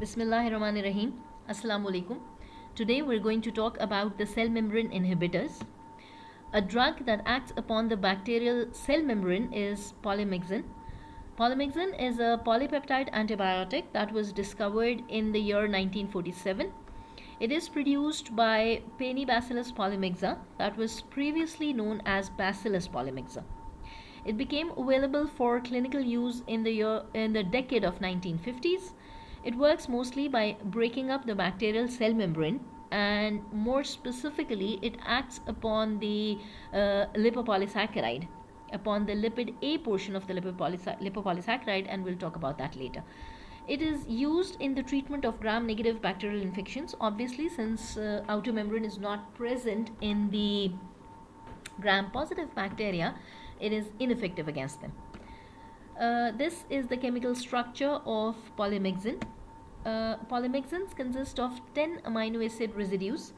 Bismillahirrahmanirrahim. Assalamu alaikum. Today we're going to talk about the cell membrane inhibitors. A drug that acts upon the bacterial cell membrane is polymyxin. Polymyxin is a polypeptide antibiotic that was discovered in the year 1947. It is produced by Bacillus polymyxa that was previously known as Bacillus polymyxa. It became available for clinical use in the decade of 1950s. It works mostly by breaking up the bacterial cell membrane, and more specifically it acts upon the lipopolysaccharide, upon the lipid A portion of the lipopolysaccharide, and we'll talk about that later. It is used in the treatment of gram-negative bacterial infections, obviously, since outer membrane is not present in the gram-positive bacteria. It is ineffective against them. This is the chemical structure of polymyxin. Polymyxins consist of 10 amino acid residues.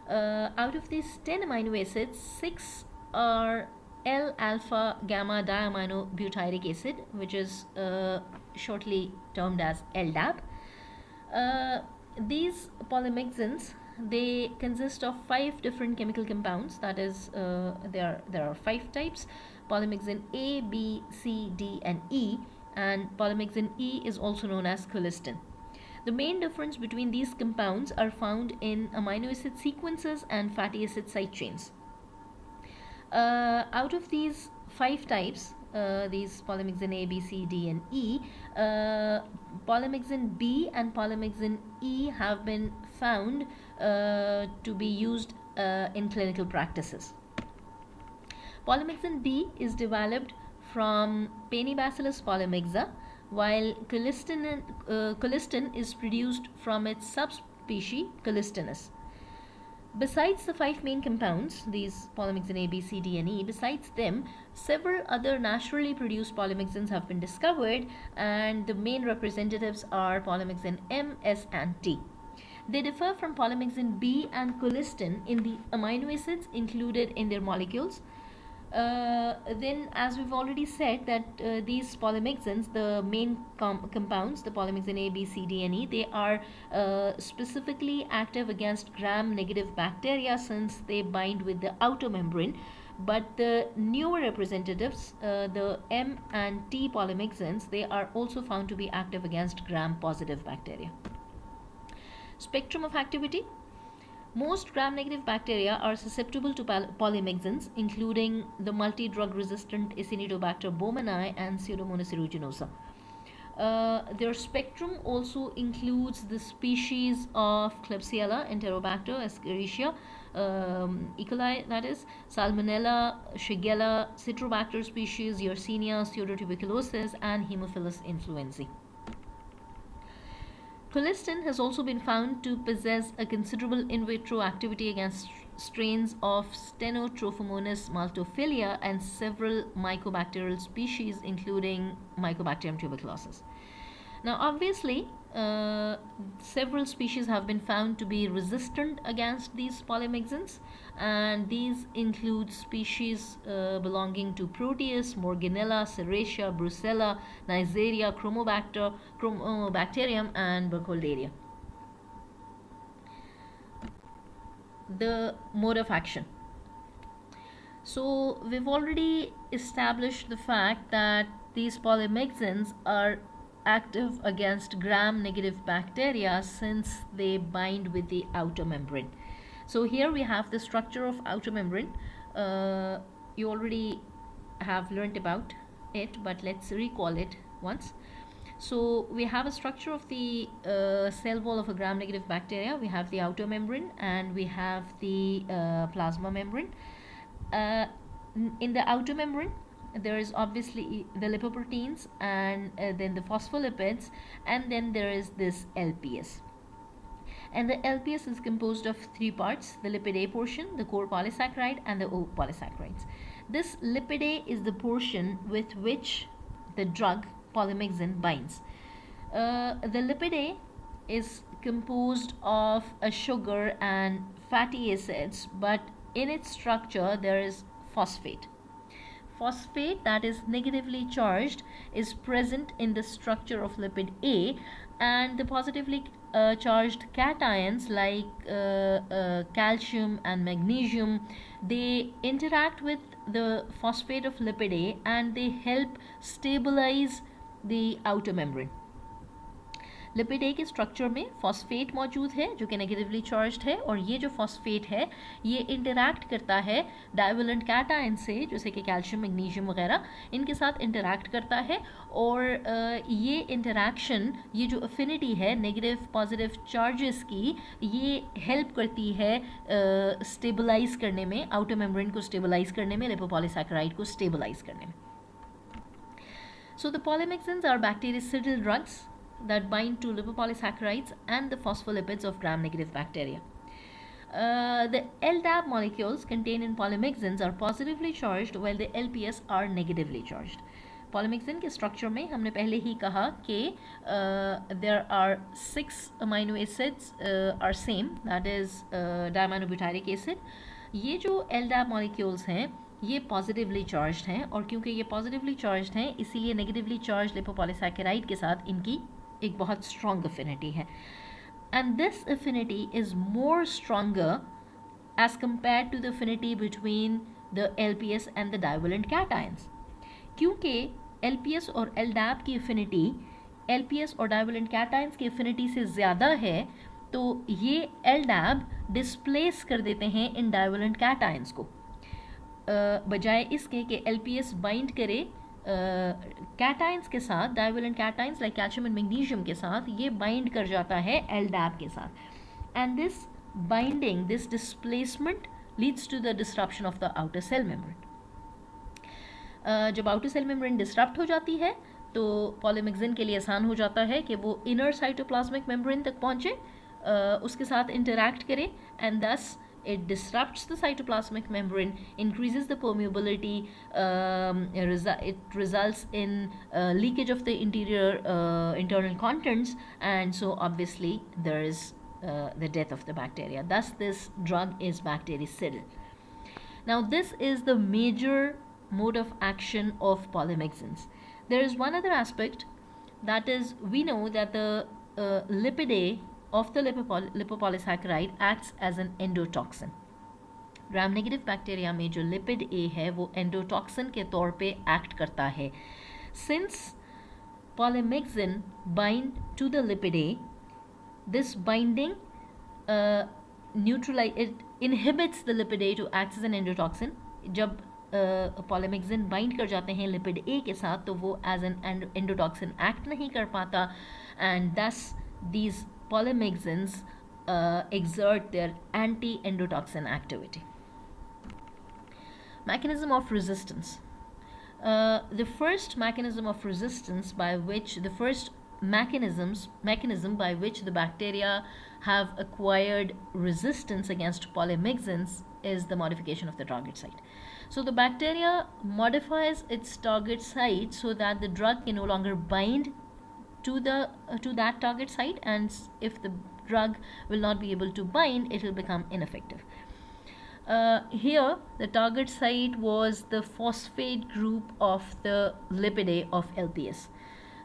Out of these 10 amino acids, 6 are L-alpha gamma diaminobutyric acid, which is shortly termed as LDAB. These polymyxins, they consist of 5 different chemical compounds. That is, there are 5 types: polymyxin A, B, C, D, and E, and polymyxin E is also known as colistin. The main difference between these compounds are found in amino acid sequences and fatty acid side chains. Out of these 5 types, these polymyxin A, B, C, D, and E, polymyxin B and polymyxin E have been found to be used in clinical practices. Polymyxin B is developed from Bacillus polymyxa, while colistin is produced from its subspecies colistinus. Besides the 5 main compounds, these polymyxin A, B, C, D, and E, besides them, several other naturally produced polymyxins have been discovered, and the main representatives are polymyxin M, S, and T. They differ from polymyxin B and colistin in the amino acids included in their molecules. Then, as we've already said, that these polymyxins, the main compounds, the polymyxin A, B, C, D, and E, they are specifically active against gram-negative bacteria since they bind with the outer membrane. But the newer representatives, the M and T polymyxins, they are also found to be active against gram-positive bacteria. Spectrum of activity. Most gram-negative bacteria are susceptible to polymyxins, including the multi-drug resistant Acinetobacter baumannii and Pseudomonas aeruginosa. Their spectrum also includes the species of Klebsiella, Enterobacter, Escherichia, E. coli, that is, Salmonella, Shigella, Citrobacter species, Yersinia, Pseudotuberculosis, and Haemophilus influenzae. Colistin has also been found to possess a considerable in vitro activity against strains of Stenotrophomonas maltophilia and several mycobacterial species, including Mycobacterium tuberculosis. Now, obviously, several species have been found to be resistant against these polymyxins, and these include species belonging to Proteus, Morganella, Serratia, Brucella, Neisseria, Chromobacterium, and Burkholderia. The mode of action. So, we've already established the fact that these polymyxins are active against gram-negative bacteria since they bind with the outer membrane. So here we have the structure of outer membrane. You already have learned about it, but let's recall it once. So we have a structure of the cell wall of a gram-negative bacteria. We have the outer membrane and we have the plasma membrane. In the outer membrane, there is obviously the lipoproteins, and then the phospholipids, and then there is this LPS. And the LPS is composed of 3 parts: the lipid A portion, the core polysaccharide, and the O polysaccharides. This lipid A is the portion with which the drug polymyxin binds. The lipid A is composed of a sugar and fatty acids, but in its structure there is phosphate. phosphate that is negatively charged is present in the structure of lipid A, and the positively charged cations like calcium and magnesium, they interact with the phosphate of lipid A and they help stabilize the outer membrane. Lipid A के structure में phosphate मौजूद है जो कि negatively charged है, और ये जो फॉस्फेट है ये इंटरैक्ट करता है डाइवेलेंट कैटायन से, जैसे कि कैल्शियम मैग्नीशियम वगैरह, इनके साथ इंटरैक्ट करता है, और ये इंटरैक्शन, ये जो अफिनिटी है नेगेटिव पॉजिटिव चार्जेस की, ये हेल्प करती है स्टेबलाइज करने में, आउटर मेम्ब्रेन को स्टेबलाइज करने में, लिपोपॉलीसैकेराइड को स्टेबलाइज करने में. So the polymyxins are bactericidal drugs that bind to lipopolysaccharides and the phospholipids of gram-negative bacteria. The LDAP molecules contained in polymyxins are positively charged while the LPS are negatively charged. Polymyxin के structure में हमने पहले ही कहा कि there are 6 amino acids are same, that is diaminobutyric acid. ये जो LDAP molecules हैं ये पॉजिटिवली चार्ज्ड हैं, और क्योंकि ये पॉजिटिवली चार्ज्ड हैं इसीलिए नेगेटिवली चार्ज लिपोपॉलीसैकेराइड के साथ इनकी एक बहुत स्ट्रॉन्ग अफिनिटी है, and this affinity is more stronger as compared to the affinity between the LPS and the divalent cations. क्योंकि LPS और LDAP की अफिनिटी LPS और डाइवेलेंट कैटायंस की अफिनिटी से ज़्यादा है, तो ये LDAP डिस्प्लेस कर देते हैं इन डाइवेलेंट कैटायंस को, बजाय इसके कि LPS बाइंड करे कैटायंस के साथ, divalent cations like calcium and magnesium के साथ, ये बाइंड कर जाता है LDAP के साथ, and this binding, this displacement leads to the disruption of the outer cell membrane. जब आउटर सेल मेम्ब्रेन डिस्ट्रप्ट हो जाती है तो पॉलीमिक्सिन के लिए आसान हो जाता है कि वो इनर साइटोप्लाज्मिक मेम्ब्रेन तक पहुँचे, उसके साथ इंटरैक्ट करे, एंड दस it disrupts the cytoplasmic membrane, increases the permeability, it results in leakage of the internal contents, and so obviously there is the death of the bacteria. Thus this drug is bactericidal. Now this is the major mode of action of polymyxins. There is one other aspect, that is we know that the lipid A of the lipopolysaccharide acts as an endotoxin. Gram negative bacteria में जो lipid ए है वो endotoxin के तौर पे act करता है. Since polymyxin bind to the lipid A, this binding it inhibits the lipid A to act as an endotoxin. जब polymyxin bind कर जाते हैं lipid A के साथ तो वो as an endotoxin act नहीं कर पाता, and thus these polymyxins exert their anti-endotoxin activity. Mechanism of resistance. The first mechanism by which the bacteria have acquired resistance against polymyxins is the modification of the target site. So the bacteria modifies its target site so that the drug can no longer bind to that target site, and if the drug will not be able to bind, it will become ineffective. Here the target site was the phosphate group of the lipid A of LPS.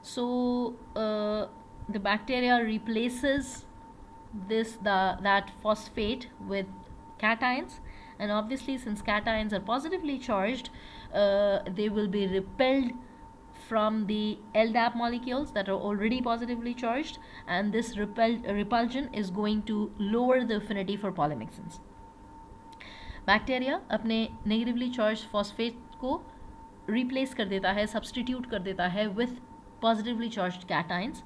So the bacteria replaces that phosphate with cations, and obviously since cations are positively charged, they will be repelled from the LDAP molecules that are already positively charged, and this repulsion is going to lower the affinity for polymyxins. Bacteria अपने negatively charge phosphate को replace कर देता है, substitute कर देता है with positively charged cations.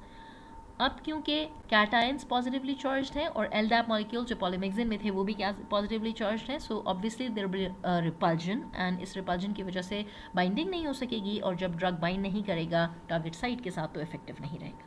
अब क्योंकि कैटायंस पॉजिटिवली चार्ज्ड हैं और LDAP मॉलिक्यूल जो पॉलीमिक्सिन में थे वो भी पॉजिटिवली चार्ज्ड हैं, so obviously there will be repulsion, and इस रिपल्जन की वजह से बाइंडिंग नहीं हो सकेगी, और जब ड्रग बाइंड नहीं करेगा टारगेट साइट के साथ तो इफेक्टिव नहीं रहेगा.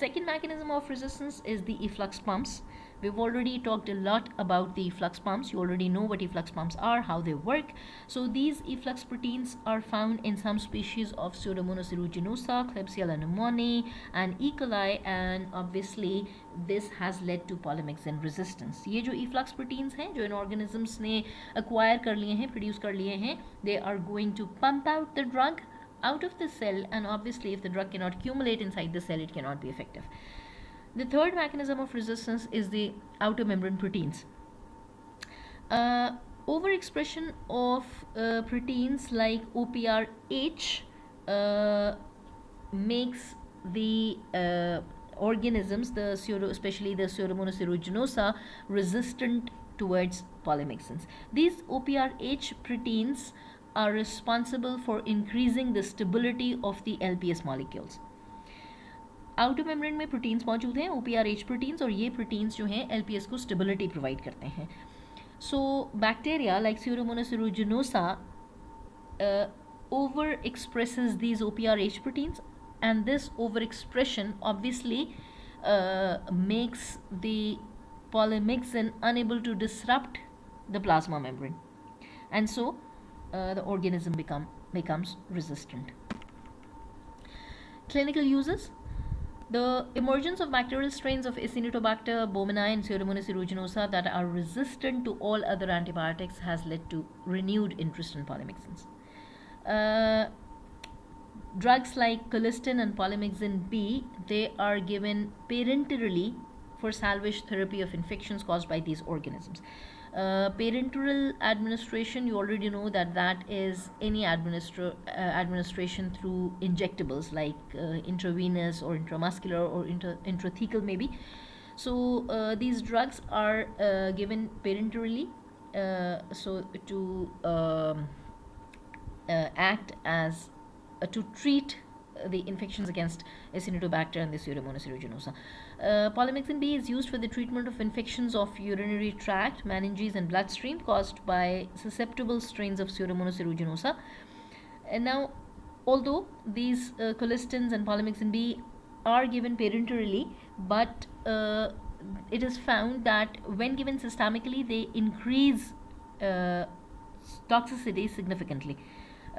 Second mechanism of resistance is the efflux pumps. We've already talked a lot about the efflux pumps. You already know what efflux pumps are, how they work. So these efflux proteins are found in some species of Pseudomonas aeruginosa, Klebsiella pneumoniae, and E. coli, and obviously this has led to polymyxin resistance. ये जो efflux proteins हैं जो इन organisms ने acquire कर लिए हैं, produce कर लिए हैं, they are going to pump out the drug out of the cell, and obviously if the drug cannot accumulate inside the cell, it cannot be effective. The third mechanism of resistance is the outer membrane proteins. Overexpression of proteins like OPRH makes the organisms, especially the Pseudomonas aeruginosa, resistant towards polymyxins. These OPRH proteins are responsible for increasing the stability of the LPS molecules. Outer membrane में proteins मौजूद हैं, OPRH proteins, और ये proteins जो हैं LPS को stability provide करते हैं. So bacteria like Pseudomonas aeruginosa over expresses these OPRH proteins, and this overexpression obviously makes the polymyxin unable to disrupt the plasma membrane, and so the organism becomes resistant. Clinical uses. The emergence of bacterial strains of Acinetobacter baumannii and Pseudomonas aeruginosa that are resistant to all other antibiotics has led to renewed interest in polymyxins. Drugs like colistin and polymyxin B, they are given parenterally for salvage therapy of infections caused by these organisms. Parenteral administration, you already know that is any administration through injectables like intravenous or intramuscular or intrathecal maybe. So these drugs are given parenterally so to act as to treat the infections against Acinetobacter and the Pseudomonas aeruginosa. Polymyxin B is used for the treatment of infections of urinary tract, meninges, and bloodstream caused by susceptible strains of Pseudomonas aeruginosa. And now, although these colistins and polymyxin B are given parenterally, but it is found that when given systemically, they increase toxicity significantly.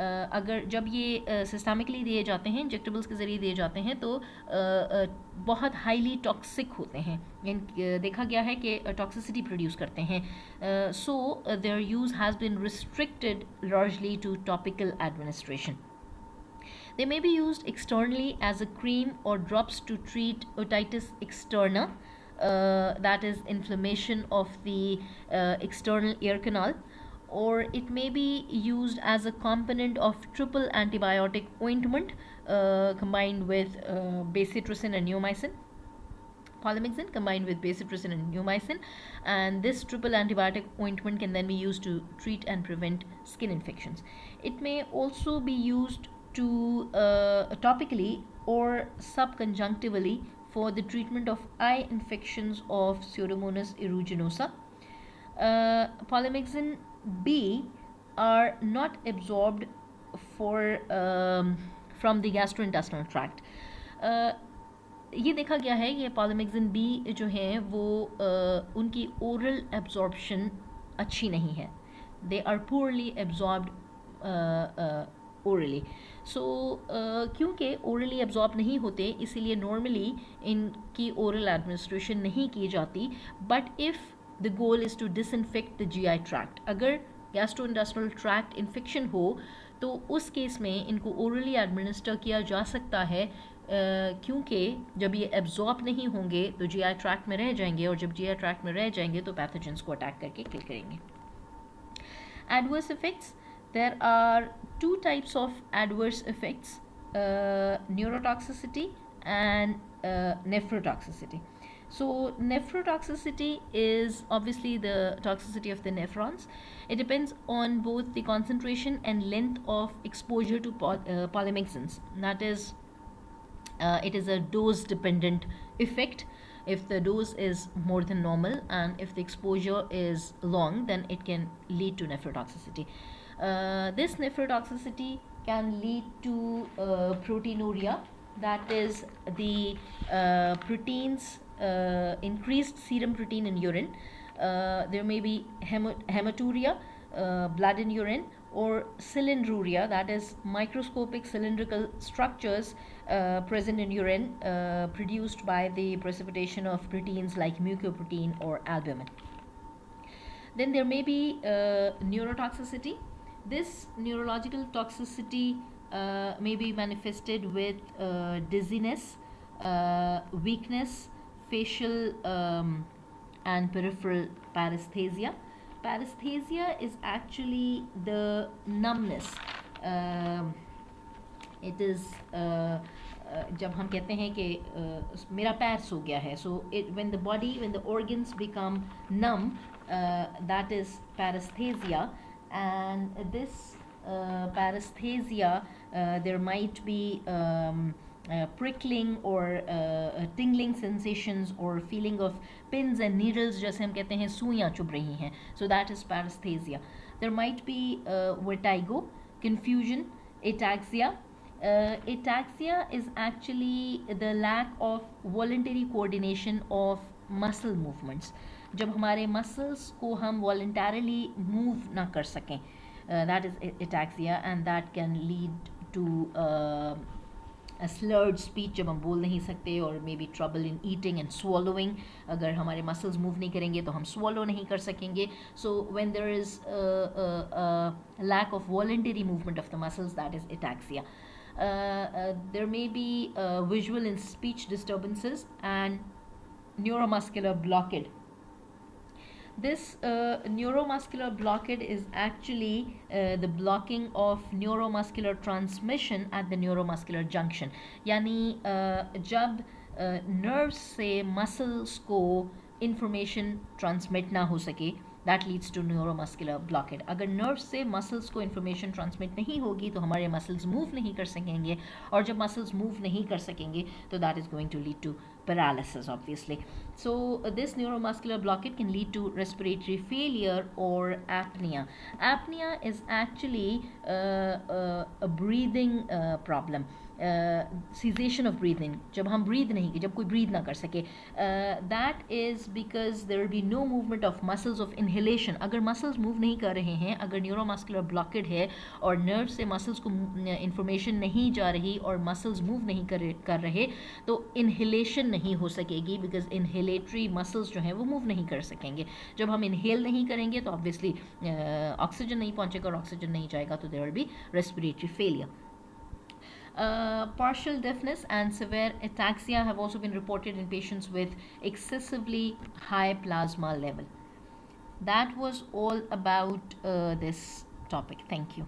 अगर जब ये systemically दिए जाते हैं, injectables के ज़रिए दिए जाते हैं, तो बहुत हाईली टॉक्सिक होते हैं. देखा गया है कि टॉक्सिसिटी प्रोड्यूस करते हैं. So their use has been restricted largely to topical administration. They may be used externally as a cream or drops to treat otitis externa, that is inflammation of the external ear canal, or it may be used as a component of triple antibiotic ointment combined with bacitracin and neomycin. Polymyxin combined with bacitracin and neomycin, and this triple antibiotic ointment can then be used to treat and prevent skin infections. It may also be used to topically or subconjunctivally for the treatment of eye infections of Pseudomonas aeruginosa. Polymyxin B are not absorbed from the gastrointestinal tract. ये देखा गया है कि polymyxin B जो हैं वो उनकी oral absorption अच्छी नहीं है. They are poorly absorbed orally. So क्योंकि orally absorb नहीं होते, इसीलिए normally इनकी oral administration नहीं की जाती. But if the goal is to disinfect the GI tract, अगर gastrointestinal tract infection हो तो उस केस में इनको orally administer किया जा सकता है, क्योंकि जब ये absorb नहीं होंगे तो GI tract में रह जाएंगे, और जब GI tract में रह जाएंगे तो pathogens को attack करके kill करेंगे. Adverse effects. There are two types of adverse effects, neurotoxicity and nephrotoxicity. So nephrotoxicity is obviously the toxicity of the nephrons. It depends on both the concentration and length of exposure to polymyxins. That is, it is a dose dependent effect. If the dose is more than normal and if the exposure is long, then it can lead to nephrotoxicity. This nephrotoxicity can lead to proteinuria, that is the proteins, increased serum protein in urine. There may be hematuria, blood in urine, or cylindruria, that is microscopic cylindrical structures present in urine, produced by the precipitation of proteins like mucoprotein or albumin. Then there may be neurotoxicity. This neurological toxicity may be manifested with dizziness, weakness, facial and peripheral paresthesia. Paresthesia is actually the numbness. It is जब हम कहते हैं कि मेरा पैर सो गया है, so when the organs become numb, that is paresthesia. And this paresthesia, there might be prickling or tingling sensations or feeling of pins and needles, जैसे हम कहते हैं सुइयाँ चुभ रही हैं, so that is paresthesia. There might be vertigo, confusion, ataxia. Ataxia is actually the lack of voluntary coordination of muscle movements. जब हमारे muscles को हम voluntarily move ना कर सकें, that is ataxia, and that can lead to a slurred speech, जब हम बोल नहीं सकते, और maybe trouble in eating and swallowing. अगर हमारे muscles move नहीं करेंगे तो हम swallow नहीं कर सकेंगे. So when there is a lack of voluntary movement of the muscles, that is ataxia. There may be visual and speech disturbances and neuromuscular blockade. This neuromuscular blockade is actually the blocking of neuromuscular transmission at the neuromuscular junction. यानी जब nerves से muscles को information transmit ना हो सके, that leads to neuromuscular blockade. अगर nerves से muscles को information transmit नहीं होगी तो हमारे muscles move नहीं कर सकेंगे, और जब muscles move नहीं कर सकेंगे तो that is going to lead to paralysis, obviously. So this neuromuscular blockade can lead to respiratory failure or apnea. Apnea is actually a breathing problem. Cessation of breathing, जब हम breathe नहीं, जब कोई breathe ना कर सके, that is because there will be no movement of muscles of inhalation. अगर muscles move नहीं कर रहे हैं, अगर neuromuscular blockade है और nerve से muscles को information नहीं जा रही और muscles move नहीं कर रहे, तो inhalation नहीं हो सकेगी, because inhalatory muscles जो हैं वो move नहीं कर सकेंगे. जब हम inhale नहीं करेंगे तो obviously oxygen नहीं पहुंचेगा, और oxygen नहीं जाएगा तो there will be respiratory failure. Partial deafness and severe ataxia have also been reported in patients with excessively high plasma level. That was all about this topic. Thank you.